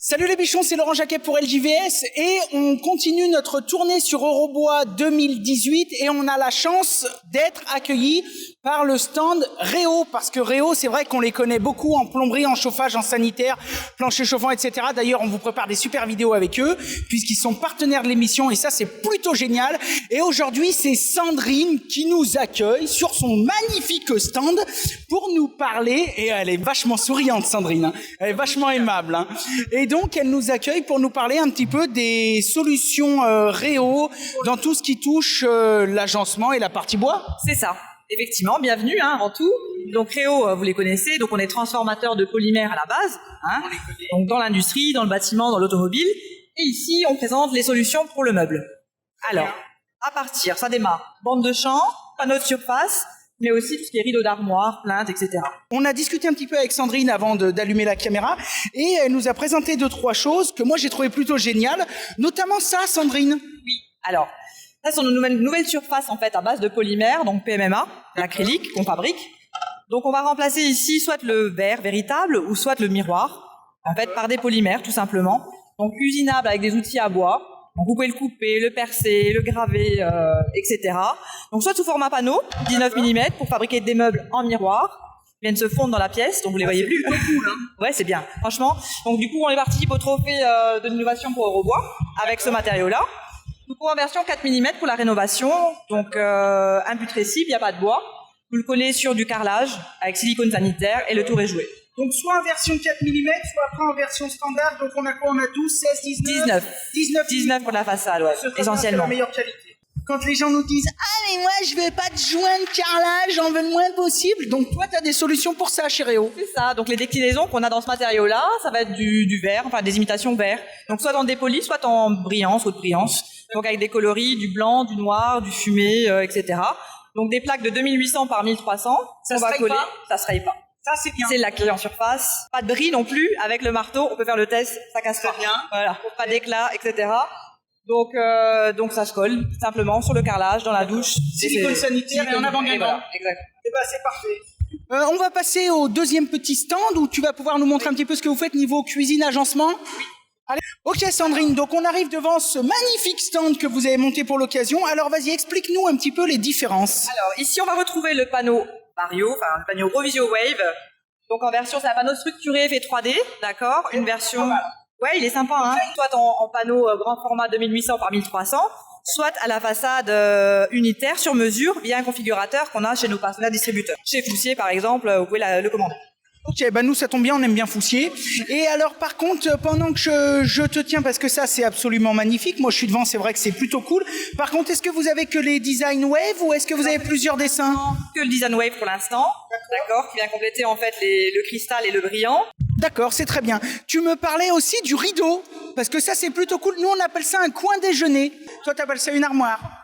Salut les bichons, c'est Laurent Jacquet pour LJVS et on continue notre tournée sur Eurobois 2018 et on a la chance d'être accueillis par le stand Réo, parce que Réo, c'est vrai qu'on les connaît beaucoup en plomberie, en chauffage, en sanitaire, plancher chauffant, etc. D'ailleurs, on vous prépare des super vidéos avec eux, puisqu'ils sont partenaires de l'émission, et ça, c'est plutôt génial. Et aujourd'hui, c'est Sandrine qui nous accueille sur son magnifique stand pour nous parler, et elle est vachement souriante, Sandrine, hein. Elle est vachement aimable, hein. Et donc, elle nous accueille pour nous parler un petit peu des solutions Réo dans tout ce qui touche l'agencement et la partie bois. C'est ça. Effectivement, bienvenue en tout. Donc Réo, vous les connaissez, donc on est transformateur de polymères à la base, donc dans l'industrie, dans le bâtiment, dans l'automobile. Et ici, on présente les solutions pour le meuble. Alors, à partir, ça démarre, bande de champ, panneaux de surface, mais aussi tout ce qui est rideaux d'armoire, plinthes, etc. On a discuté un petit peu avec Sandrine avant d'allumer la caméra, et elle nous a présenté 2-3 choses que moi j'ai trouvé plutôt géniales, notamment ça, Sandrine. Oui, alors... ça, ce sont nos nouvelles surfaces en fait à base de polymère, donc PMMA, l'acrylique qu'on fabrique. Donc on va remplacer ici soit le verre véritable ou soit le miroir, en fait par des polymères tout simplement. Donc usinable avec des outils à bois. Donc vous pouvez le couper, le percer, le graver, etc. Donc soit sous format panneau, 19 mm pour fabriquer des meubles en miroir. Ils viennent se fondre dans la pièce, donc vous les voyez plus. C'est cool, hein. Ouais, c'est bien, franchement. Donc du coup, on participe au trophée de l'innovation pour Eurobois avec ce matériau-là. Nous prenons en version 4 mm pour la rénovation, donc imputrescible, il n'y a pas de bois. Vous le collez sur du carrelage avec silicone sanitaire et le tour est joué. Donc soit en version 4 mm, soit après en version standard, donc on a quoi? On a 12, 16, 19 19 pour la façade, ouais, essentiellement. La meilleure qualité. Quand les gens nous disent « Ah mais moi je veux pas de joint de carrelage, j'en veux le moins possible », donc toi tu as des solutions pour ça chez Réo. C'est ça, donc les déclinaisons qu'on a dans ce matériau-là, ça va être du verre, enfin des imitations verre. Donc soit en dépoli, soit en brillance, haute brillance. Donc avec des coloris, du blanc, du noir, du fumé, etc. Donc des plaques de 2800 par 1300, Ça on va se coller, raye pas. ça se raye pas. Ça c'est bien. C'est lacqué en surface. Pas de bris non plus, avec le marteau, on peut faire le test, ça casse pas. Très bien. Voilà, pas d'éclat, etc. Donc ça se colle simplement sur le carrelage, dans la douche. Silicone sanitaire et en avant-gagnant. Voilà, exact. Eh ben c'est parfait. On va passer au deuxième petit stand où tu vas pouvoir nous montrer un petit peu ce que vous faites niveau cuisine, agencement. Allez. Ok Sandrine, donc on arrive devant ce magnifique stand que vous avez monté pour l'occasion. Alors vas-y, explique-nous un petit peu les différences. Alors ici on va retrouver le panneau Vario, enfin le panneau Rovisio Wave. Donc en version, c'est un panneau structuré fait 3D, d'accord. Une version... ouais, il est sympa, hein. Soit en panneau grand format 2800 par 1300, soit à la façade unitaire sur mesure via un configurateur qu'on a chez nos partenaires distributeurs. Chez Foussier par exemple, vous pouvez le commander. Ok, bah nous ça tombe bien, on aime bien Foussier. Et alors par contre, pendant que je te tiens, parce que ça c'est absolument magnifique, moi je suis devant, c'est vrai que c'est plutôt cool. Par contre, est-ce que vous avez que les design wave ou est-ce que vous avez plusieurs dessins? Que le design wave pour l'instant, d'accord, qui vient compléter en fait le cristal et le brillant. D'accord, c'est très bien. Tu me parlais aussi du rideau, parce que ça c'est plutôt cool. Nous on appelle ça un coin déjeuner. Toi t'appelles ça une armoire.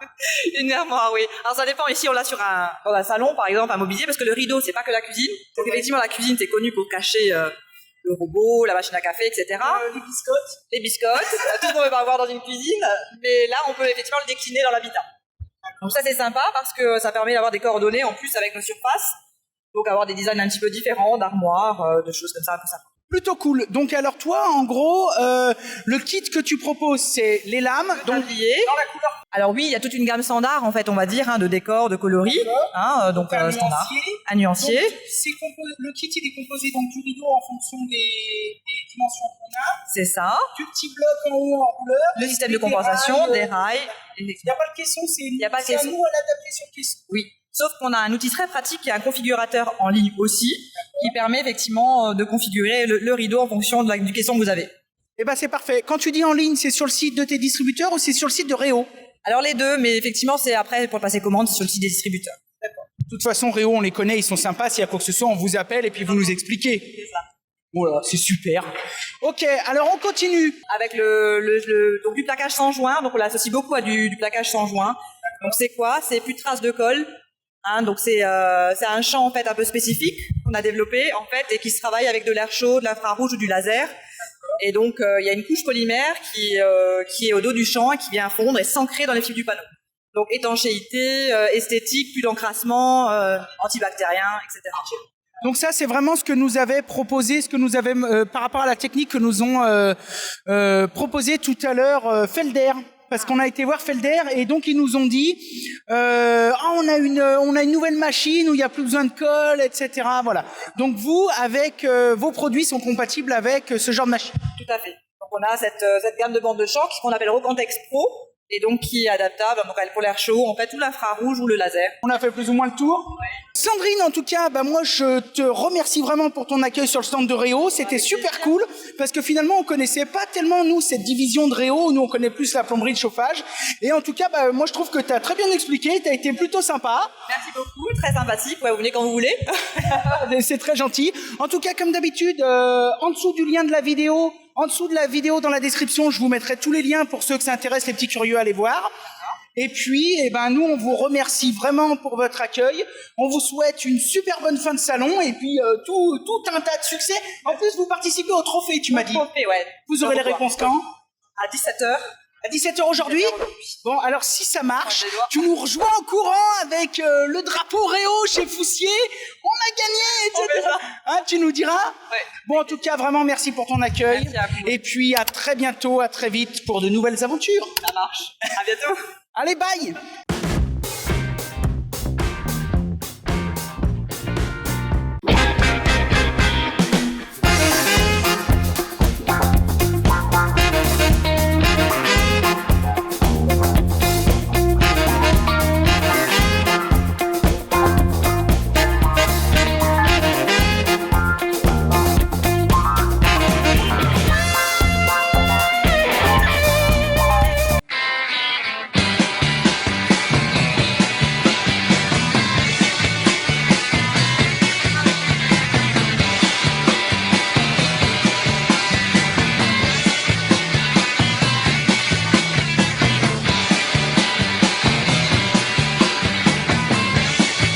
Une armoire, oui. Alors ça dépend, ici on l'a dans un salon par exemple, un mobilier, parce que le rideau c'est pas que la cuisine. Donc effectivement la cuisine c'est connu pour cacher le robot, la machine à café, etc. Les biscottes. Les biscottes, tout ce qu'on peut pas avoir dans une cuisine, mais là on peut effectivement le décliner dans l'habitat. Donc ça c'est sympa parce que ça permet d'avoir des coordonnées en plus avec nos surfaces. Donc avoir des designs un petit peu différents, d'armoires, de choses comme ça, tout ça. Plutôt cool. Donc alors toi, en gros, le kit que tu proposes, c'est les lames. Donc dans la couleur. Alors oui, il y a toute une gamme standard, en fait, on va dire, de décors, de coloris, donc un standard. nuancier. Un nuancier. Donc, le kit il est composé donc du rideau en fonction des dimensions qu'on a. C'est ça. Du petit bloc en haut en couleur. Le système de compensation, des rails. Il n'y a pas de caisson, c'est a pas de caisson. à nous à l'adapter sur caisson. Oui. Sauf qu'on a un outil très pratique qui est un configurateur en ligne aussi, qui permet effectivement de configurer le rideau en fonction du caisson que vous avez. Eh ben c'est parfait. Quand tu dis en ligne, c'est sur le site de tes distributeurs ou c'est sur le site de Réo? Alors les deux, mais effectivement c'est après pour passer commande, c'est sur le site des distributeurs. D'accord. De toute façon, Réo, on les connaît, ils sont sympas. S'il y a quoi que ce soit, on vous appelle et puis vous nous expliquez. C'est ça. Voilà, c'est super. Ok, alors on continue. Avec donc du plaquage sans joint, donc on l'associe beaucoup à du plaquage sans joint. Donc c'est quoi? C'est plus de traces de colle. Donc c'est un champ en fait un peu spécifique qu'on a développé en fait et qui se travaille avec de l'air chaud, de l'infrarouge ou du laser. Et donc il y a une couche polymère qui est au dos du champ et qui vient fondre et s'ancrer dans les fibres du panneau. Donc étanchéité, esthétique, plus d'encrassement, antibactérien, etc. Donc ça, c'est vraiment ce que nous avait proposé, ce que nous avait par rapport à la technique que nous ont proposé tout à l'heure Felder. Parce qu'on a été voir Felder et donc ils nous ont dit on a une nouvelle machine où il n'y a plus besoin de colle, etc. Voilà. Donc vous, avec vos produits sont compatibles avec ce genre de machine. Tout à fait. Donc on a cette gamme de bandes de choc qu'on appelle Rocantex Pro et donc qui est adaptable donc pour l'air chaud, en fait tout l'infrarouge ou le laser. On a fait plus ou moins le tour. Ouais. Sandrine, en tout cas, moi je te remercie vraiment pour ton accueil sur le stand de Réo. C'était super cool parce que finalement on connaissait pas tellement nous cette division de Réo. Nous on connaît plus la plomberie de chauffage. Et en tout cas, moi je trouve que tu as très bien expliqué. Tu as été plutôt sympa. Merci beaucoup, très sympathique. Ouais, vous venez quand vous voulez. C'est très gentil. En tout cas, comme d'habitude, en dessous du lien de la vidéo. En dessous de la vidéo, dans la description, je vous mettrai tous les liens pour ceux que ça intéresse, les petits curieux, à aller voir. Et puis, nous, on vous remercie vraiment pour votre accueil. On vous souhaite une super bonne fin de salon et puis tout un tas de succès. En plus, vous participez au trophée, tu m'as dit. Trophée, ouais. Vous aurez les réponses quand ? À 17h. À 17h aujourd'hui ? Bon, alors si ça marche, tu nous rejoins en courant avec le drapeau Réo chez Foussier. On a gagné, etc. Hein, tu nous diras ? Ouais. Bon, en tout cas, vraiment, merci pour ton accueil. Merci à vous. Et puis, à très bientôt, à très vite pour de nouvelles aventures. Ça marche. À bientôt. Allez, bye !